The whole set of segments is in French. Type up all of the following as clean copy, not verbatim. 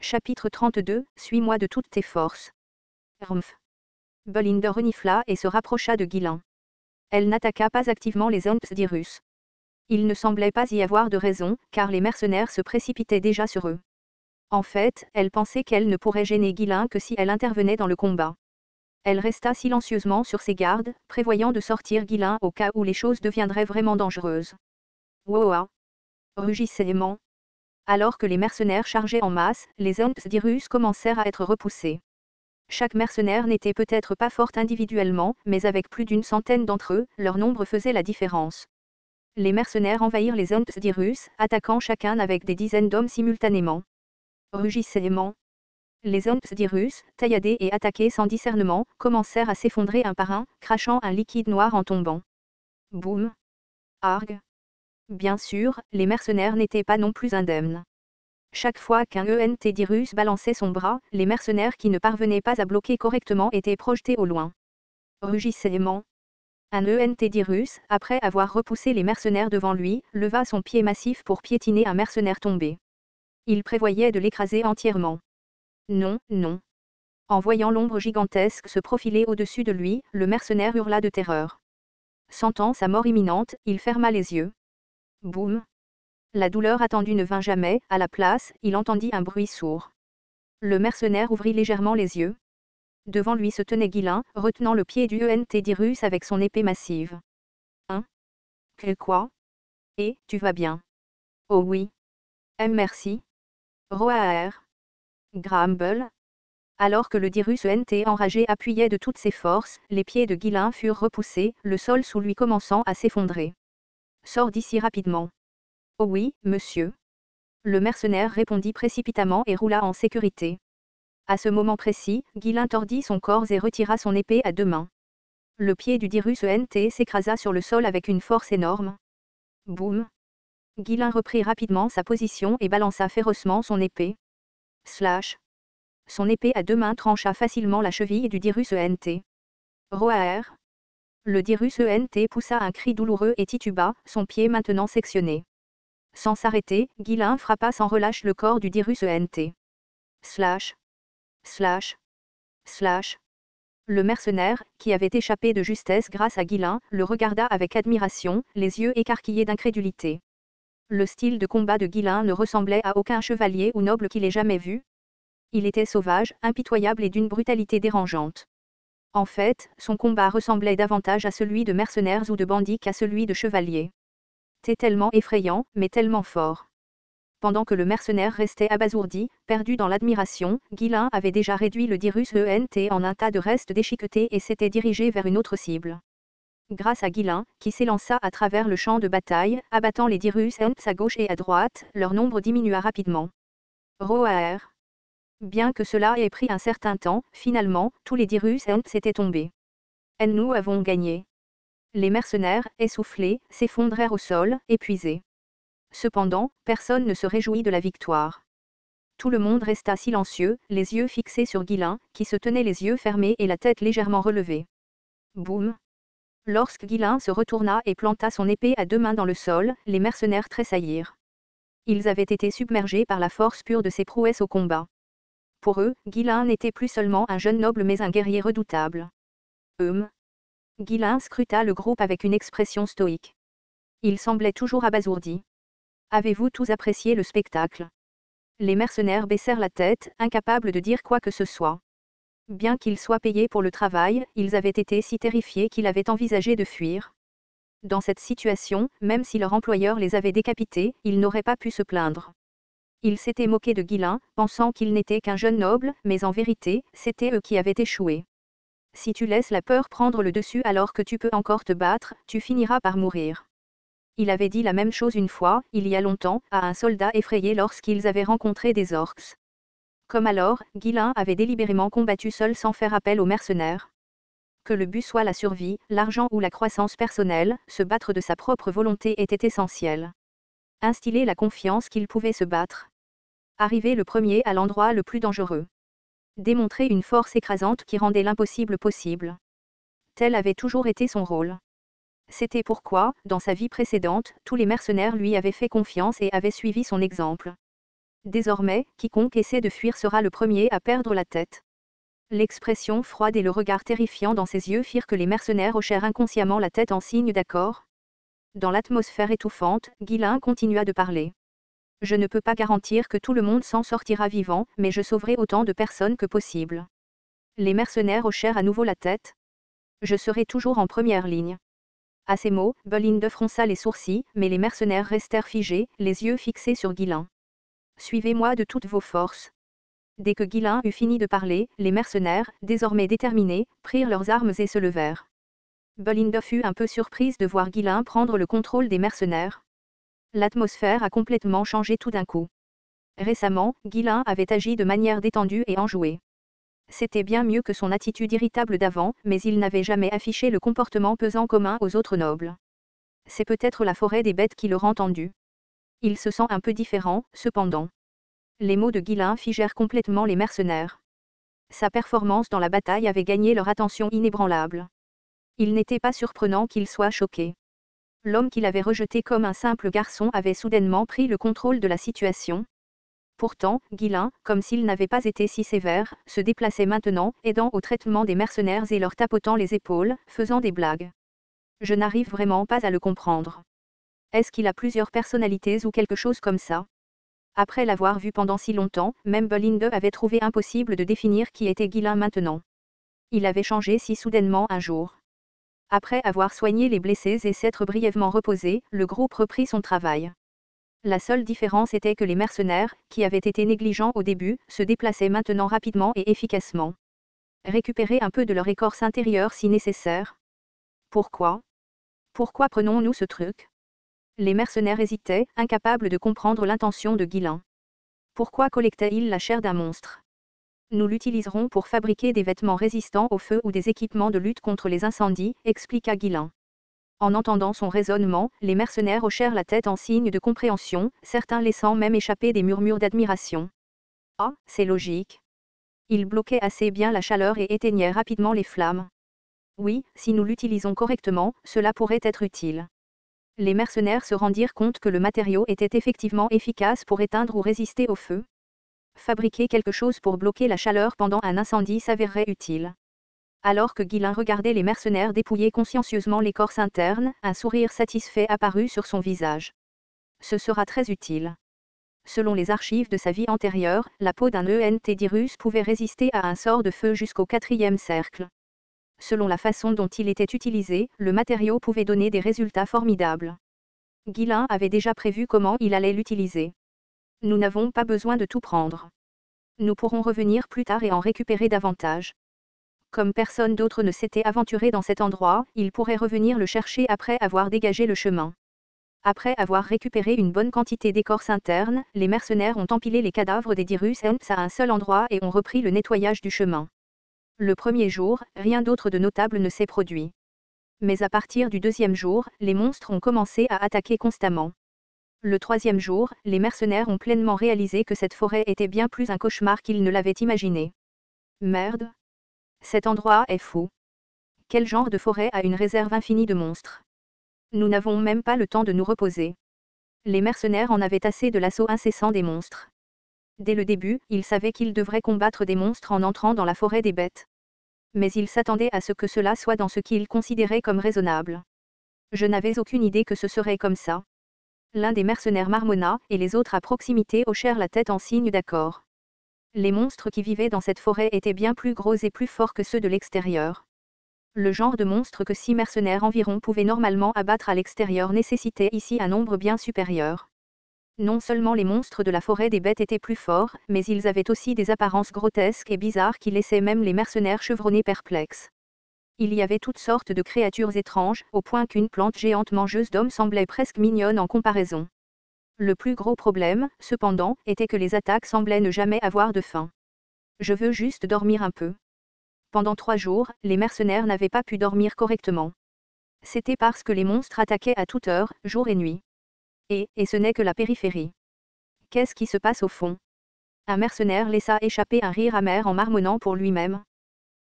Chapitre 32, Suis-moi de toutes tes forces. Rumpf. Belinda renifla et se rapprocha de Guilain. Elle n'attaqua pas activement les Ontsdirus. Il ne semblait pas y avoir de raison, car les mercenaires se précipitaient déjà sur eux. En fait, elle pensait qu'elle ne pourrait gêner Guilain que si elle intervenait dans le combat. Elle resta silencieusement sur ses gardes, prévoyant de sortir Guilain au cas où les choses deviendraient vraiment dangereuses. Woa! Rugissait aimant. Alors que les mercenaires chargeaient en masse, les Ontsdirus commencèrent à être repoussés. Chaque mercenaire n'était peut-être pas fort individuellement, mais avec plus d'une centaine d'entre eux, leur nombre faisait la différence. Les mercenaires envahirent les Ontsdirus, attaquant chacun avec des dizaines d'hommes simultanément. Rugissait aimant. Les Ontsdirus, tailladés et attaqués sans discernement, commencèrent à s'effondrer un par un, crachant un liquide noir en tombant. Boum! Arg! Bien sûr, les mercenaires n'étaient pas non plus indemnes. Chaque fois qu'un Entdirus balançait son bras, les mercenaires qui ne parvenaient pas à bloquer correctement étaient projetés au loin. Rugissait aimant. Un Entdirus, après avoir repoussé les mercenaires devant lui, leva son pied massif pour piétiner un mercenaire tombé. Il prévoyait de l'écraser entièrement. Non, non. En voyant l'ombre gigantesque se profiler au-dessus de lui, le mercenaire hurla de terreur. Sentant sa mort imminente, il ferma les yeux. Boum! La douleur attendue ne vint jamais, à la place, il entendit un bruit sourd. Le mercenaire ouvrit légèrement les yeux. Devant lui se tenait Guilain, retenant le pied du Entdirus avec son épée massive. Hein? Que quoi? Et, tu vas bien? Oh oui. Merci. Roaer. Gramble. Alors que le Dirus Ent enragé appuyait de toutes ses forces, les pieds de Guilain furent repoussés, le sol sous lui commençant à s'effondrer. Sors d'ici rapidement. Oh oui, monsieur. Le mercenaire répondit précipitamment et roula en sécurité. À ce moment précis, Guilain tordit son corps et retira son épée à deux mains. Le pied du Dirus Ent s'écrasa sur le sol avec une force énorme. Boum! Guilain reprit rapidement sa position et balança férocement son épée. Slash! Son épée à deux mains trancha facilement la cheville du Dirus Ent. Roaer! Le Dirus Ent poussa un cri douloureux et tituba, son pied maintenant sectionné. Sans s'arrêter, Guilain frappa sans relâche le corps du Dirus Ent. Slash! Slash! Slash! Le mercenaire, qui avait échappé de justesse grâce à Guilain, le regarda avec admiration, les yeux écarquillés d'incrédulité. Le style de combat de Guilain ne ressemblait à aucun chevalier ou noble qu'il ait jamais vu. Il était sauvage, impitoyable et d'une brutalité dérangeante. En fait, son combat ressemblait davantage à celui de mercenaires ou de bandits qu'à celui de chevaliers. C'était tellement effrayant, mais tellement fort. Pendant que le mercenaire restait abasourdi, perdu dans l'admiration, Guilain avait déjà réduit le Dirus Ent en un tas de restes déchiquetés et s'était dirigé vers une autre cible. Grâce à Guilain, qui s'élança à travers le champ de bataille, abattant les Dirus Ents à gauche et à droite, leur nombre diminua rapidement. Roaer! Bien que cela ait pris un certain temps, finalement, tous les Dirus Ents étaient tombés. Et nous avons gagné. Les mercenaires, essoufflés, s'effondrèrent au sol, épuisés. Cependant, personne ne se réjouit de la victoire. Tout le monde resta silencieux, les yeux fixés sur Guilain, qui se tenait les yeux fermés et la tête légèrement relevée. Boum! Lorsque Guilain se retourna et planta son épée à deux mains dans le sol, les mercenaires tressaillirent. Ils avaient été submergés par la force pure de ses prouesses au combat. Pour eux, Guilain n'était plus seulement un jeune noble mais un guerrier redoutable. Guilain scruta le groupe avec une expression stoïque. Il semblait toujours abasourdi. Avez-vous tous apprécié le spectacle? Les mercenaires baissèrent la tête, incapables de dire quoi que ce soit. Bien qu'ils soient payés pour le travail, ils avaient été si terrifiés qu'ils avaient envisagé de fuir. Dans cette situation, même si leur employeur les avait décapités, ils n'auraient pas pu se plaindre. Ils s'étaient moqués de Guilain, pensant qu'il n'était qu'un jeune noble, mais en vérité, c'était eux qui avaient échoué. Si tu laisses la peur prendre le dessus alors que tu peux encore te battre, tu finiras par mourir. Il avait dit la même chose une fois, il y a longtemps, à un soldat effrayé lorsqu'ils avaient rencontré des orques. Comme alors, Guilain avait délibérément combattu seul sans faire appel aux mercenaires. Que le but soit la survie, l'argent ou la croissance personnelle, se battre de sa propre volonté était essentiel. Instiller la confiance qu'il pouvait se battre. Arriver le premier à l'endroit le plus dangereux. Démontrer une force écrasante qui rendait l'impossible possible. Tel avait toujours été son rôle. C'était pourquoi, dans sa vie précédente, tous les mercenaires lui avaient fait confiance et avaient suivi son exemple. Désormais, quiconque essaie de fuir sera le premier à perdre la tête. L'expression froide et le regard terrifiant dans ses yeux firent que les mercenaires hochèrent inconsciemment la tête en signe d'accord. Dans l'atmosphère étouffante, Guillain continua de parler. Je ne peux pas garantir que tout le monde s'en sortira vivant, mais je sauverai autant de personnes que possible. Les mercenaires hochèrent à nouveau la tête. Je serai toujours en première ligne. À ces mots, Bolinde fronça les sourcils, mais les mercenaires restèrent figés, les yeux fixés sur Guillain. Suivez-moi de toutes vos forces. Dès que Guillain eut fini de parler, les mercenaires, désormais déterminés, prirent leurs armes et se levèrent. Bolinde fut un peu surprise de voir Guillain prendre le contrôle des mercenaires. L'atmosphère a complètement changé tout d'un coup. Récemment, Guillain avait agi de manière détendue et enjouée. C'était bien mieux que son attitude irritable d'avant, mais il n'avait jamais affiché le comportement pesant commun aux autres nobles. C'est peut-être la forêt des bêtes qui le rend tendu. Il se sent un peu différent, cependant. Les mots de Guillain figèrent complètement les mercenaires. Sa performance dans la bataille avait gagné leur attention inébranlable. Il n'était pas surprenant qu'ils soient choqués. L'homme qu'il avait rejeté comme un simple garçon avait soudainement pris le contrôle de la situation. Pourtant, Guillain, comme s'il n'avait pas été si sévère, se déplaçait maintenant, aidant au traitement des mercenaires et leur tapotant les épaules, faisant des blagues. Je n'arrive vraiment pas à le comprendre. Est-ce qu'il a plusieurs personnalités ou quelque chose comme ça? Après l'avoir vu pendant si longtemps, même Bolinde avait trouvé impossible de définir qui était Guillain maintenant. Il avait changé si soudainement un jour. Après avoir soigné les blessés et s'être brièvement reposé, le groupe reprit son travail. La seule différence était que les mercenaires, qui avaient été négligents au début, se déplaçaient maintenant rapidement et efficacement. Récupérer un peu de leur écorce intérieure si nécessaire. Pourquoi? Pourquoi prenons-nous ce truc? Les mercenaires hésitaient, incapables de comprendre l'intention de Guillain. Pourquoi collectait-il la chair d'un monstre? Nous l'utiliserons pour fabriquer des vêtements résistants au feu ou des équipements de lutte contre les incendies, expliqua Guillain. En entendant son raisonnement, les mercenaires hochèrent la tête en signe de compréhension, certains laissant même échapper des murmures d'admiration. Ah, c'est logique. Il bloquait assez bien la chaleur et éteignait rapidement les flammes. Oui, si nous l'utilisons correctement, cela pourrait être utile. Les mercenaires se rendirent compte que le matériau était effectivement efficace pour éteindre ou résister au feu. Fabriquer quelque chose pour bloquer la chaleur pendant un incendie s'avérerait utile. Alors que Guillain regardait les mercenaires dépouiller consciencieusement l'écorce interne, un sourire satisfait apparut sur son visage. Ce sera très utile. Selon les archives de sa vie antérieure, la peau d'un Entdirus pouvait résister à un sort de feu jusqu'au 4e cercle. Selon la façon dont il était utilisé, le matériau pouvait donner des résultats formidables. Guillain avait déjà prévu comment il allait l'utiliser. Nous n'avons pas besoin de tout prendre. Nous pourrons revenir plus tard et en récupérer davantage. Comme personne d'autre ne s'était aventuré dans cet endroit, il pourrait revenir le chercher après avoir dégagé le chemin. Après avoir récupéré une bonne quantité d'écorce interne, les mercenaires ont empilé les cadavres des Dirus Ents à un seul endroit et ont repris le nettoyage du chemin. Le premier jour, rien d'autre de notable ne s'est produit. Mais à partir du deuxième jour, les monstres ont commencé à attaquer constamment. Le troisième jour, les mercenaires ont pleinement réalisé que cette forêt était bien plus un cauchemar qu'ils ne l'avaient imaginé. Merde! Cet endroit est fou. Quel genre de forêt a une réserve infinie de monstres? Nous n'avons même pas le temps de nous reposer. Les mercenaires en avaient assez de l'assaut incessant des monstres. Dès le début, ils savaient qu'ils devraient combattre des monstres en entrant dans la forêt des bêtes. Mais ils s'attendaient à ce que cela soit dans ce qu'ils considéraient comme raisonnable. Je n'avais aucune idée que ce serait comme ça. L'un des mercenaires marmonna, et les autres à proximité hochèrent la tête en signe d'accord. Les monstres qui vivaient dans cette forêt étaient bien plus gros et plus forts que ceux de l'extérieur. Le genre de monstre que 6 mercenaires environ pouvaient normalement abattre à l'extérieur nécessitait ici un nombre bien supérieur. Non seulement les monstres de la forêt des bêtes étaient plus forts, mais ils avaient aussi des apparences grotesques et bizarres qui laissaient même les mercenaires chevronnés perplexes. Il y avait toutes sortes de créatures étranges, au point qu'une plante géante mangeuse d'hommes semblait presque mignonne en comparaison. Le plus gros problème, cependant, était que les attaques semblaient ne jamais avoir de fin. Je veux juste dormir un peu. Pendant 3 jours, les mercenaires n'avaient pas pu dormir correctement. C'était parce que les monstres attaquaient à toute heure, jour et nuit. Et ce n'est que la périphérie. Qu'est-ce qui se passe au fond? Un mercenaire laissa échapper un rire amer en marmonnant pour lui-même.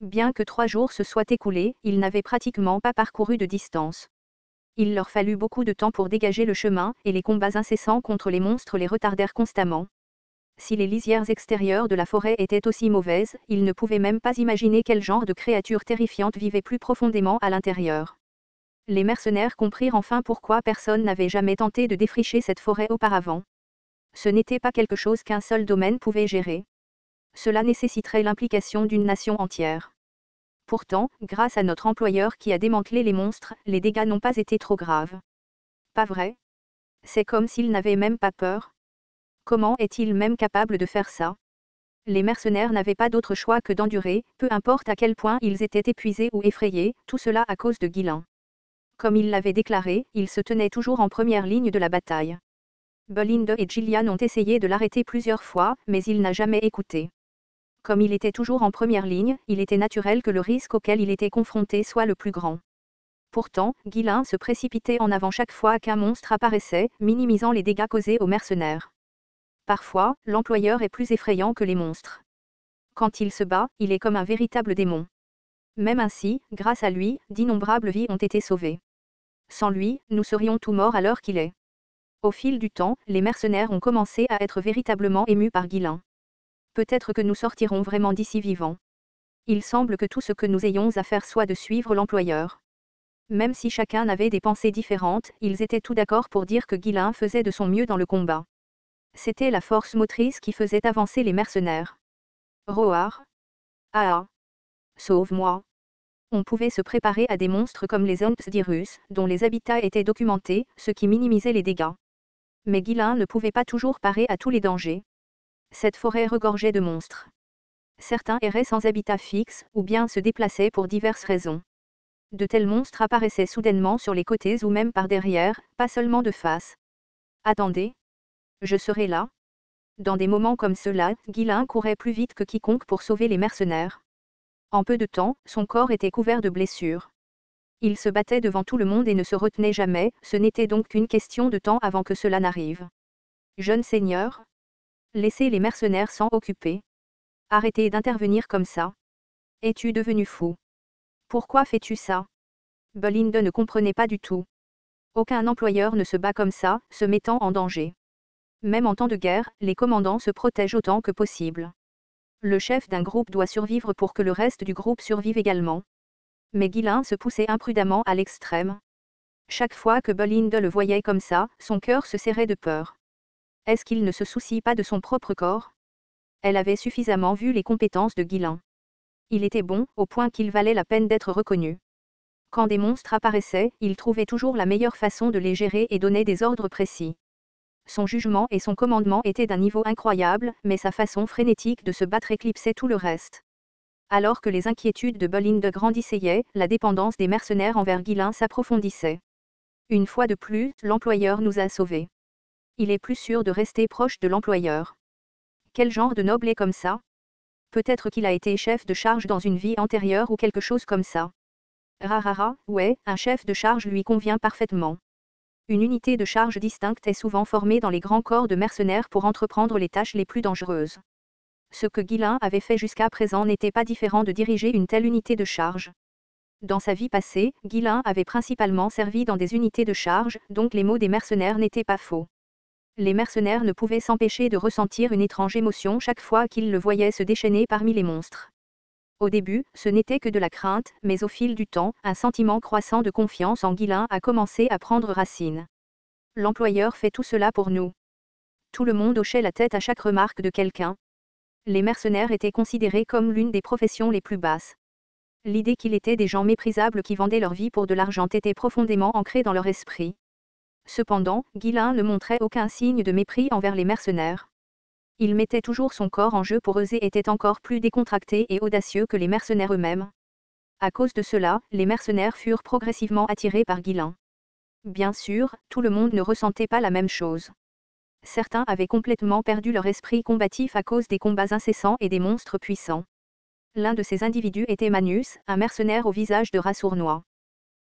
Bien que 3 jours se soient écoulés, ils n'avaient pratiquement pas parcouru de distance. Il leur fallut beaucoup de temps pour dégager le chemin, et les combats incessants contre les monstres les retardèrent constamment. Si les lisières extérieures de la forêt étaient aussi mauvaises, ils ne pouvaient même pas imaginer quel genre de créatures terrifiantes vivaient plus profondément à l'intérieur. Les mercenaires comprirent enfin pourquoi personne n'avait jamais tenté de défricher cette forêt auparavant. Ce n'était pas quelque chose qu'un seul domaine pouvait gérer. Cela nécessiterait l'implication d'une nation entière. Pourtant, grâce à notre employeur qui a démantelé les monstres, les dégâts n'ont pas été trop graves. Pas vrai? C'est comme s'il n'avait même pas peur. Comment est-il même capable de faire ça? Les mercenaires n'avaient pas d'autre choix que d'endurer, peu importe à quel point ils étaient épuisés ou effrayés, tout cela à cause de Guilin. Comme il l'avait déclaré, il se tenait toujours en première ligne de la bataille. Bolinde et Gillian ont essayé de l'arrêter plusieurs fois, mais il n'a jamais écouté. Comme il était toujours en première ligne, il était naturel que le risque auquel il était confronté soit le plus grand. Pourtant, Guilin se précipitait en avant chaque fois qu'un monstre apparaissait, minimisant les dégâts causés aux mercenaires. Parfois, l'employeur est plus effrayant que les monstres. Quand il se bat, il est comme un véritable démon. Même ainsi, grâce à lui, d'innombrables vies ont été sauvées. Sans lui, nous serions tous morts à l'heure qu'il est. Au fil du temps, les mercenaires ont commencé à être véritablement émus par Guilin. Peut-être que nous sortirons vraiment d'ici vivants. Il semble que tout ce que nous ayons à faire soit de suivre l'employeur. Même si chacun avait des pensées différentes, ils étaient tous d'accord pour dire que Guilin faisait de son mieux dans le combat. C'était la force motrice qui faisait avancer les mercenaires. Roar. Ah. Sauve-moi. On pouvait se préparer à des monstres comme les Ontsdirus, dont les habitats étaient documentés, ce qui minimisait les dégâts. Mais Guilin ne pouvait pas toujours parer à tous les dangers. Cette forêt regorgeait de monstres. Certains erraient sans habitat fixe, ou bien se déplaçaient pour diverses raisons. De tels monstres apparaissaient soudainement sur les côtés ou même par derrière, pas seulement de face. Attendez. Je serai là. Dans des moments comme ceux-là, Guilin courait plus vite que quiconque pour sauver les mercenaires. En peu de temps, son corps était couvert de blessures. Il se battait devant tout le monde et ne se retenait jamais, ce n'était donc qu'une question de temps avant que cela n'arrive. Jeune seigneur, laissez les mercenaires s'en occuper. Arrêtez d'intervenir comme ça. Es-tu devenu fou? Pourquoi fais-tu ça? Bolinde ne comprenait pas du tout. Aucun employeur ne se bat comme ça, se mettant en danger. Même en temps de guerre, les commandants se protègent autant que possible. Le chef d'un groupe doit survivre pour que le reste du groupe survive également. Mais Guilin se poussait imprudemment à l'extrême. Chaque fois que Bolinde le voyait comme ça, son cœur se serrait de peur. Est-ce qu'il ne se soucie pas de son propre corps? Elle avait suffisamment vu les compétences de Guilin. Il était bon, au point qu'il valait la peine d'être reconnu. Quand des monstres apparaissaient, il trouvait toujours la meilleure façon de les gérer et donnait des ordres précis. Son jugement et son commandement étaient d'un niveau incroyable, mais sa façon frénétique de se battre éclipsait tout le reste. Alors que les inquiétudes de Bolinde grandissaient, la dépendance des mercenaires envers Guilin s'approfondissait. Une fois de plus, l'employeur nous a sauvés. Il est plus sûr de rester proche de l'employeur. Quel genre de noble est comme ça? Peut-être qu'il a été chef de charge dans une vie antérieure ou quelque chose comme ça. Rarara, ouais, un chef de charge lui convient parfaitement. Une unité de charge distincte est souvent formée dans les grands corps de mercenaires pour entreprendre les tâches les plus dangereuses. Ce que Guilin avait fait jusqu'à présent n'était pas différent de diriger une telle unité de charge. Dans sa vie passée, Guilin avait principalement servi dans des unités de charge, donc les mots des mercenaires n'étaient pas faux. Les mercenaires ne pouvaient s'empêcher de ressentir une étrange émotion chaque fois qu'ils le voyaient se déchaîner parmi les monstres. Au début, ce n'était que de la crainte, mais au fil du temps, un sentiment croissant de confiance en Guilin a commencé à prendre racine. L'employeur fait tout cela pour nous. Tout le monde hochait la tête à chaque remarque de quelqu'un. Les mercenaires étaient considérés comme l'une des professions les plus basses. L'idée qu'il était des gens méprisables qui vendaient leur vie pour de l'argent était profondément ancrée dans leur esprit. Cependant, Guilin ne montrait aucun signe de mépris envers les mercenaires. Il mettait toujours son corps en jeu pour eux et était encore plus décontracté et audacieux que les mercenaires eux-mêmes. À cause de cela, les mercenaires furent progressivement attirés par Guilin. Bien sûr, tout le monde ne ressentait pas la même chose. Certains avaient complètement perdu leur esprit combatif à cause des combats incessants et des monstres puissants. L'un de ces individus était Manus, un mercenaire au visage de rat sournois.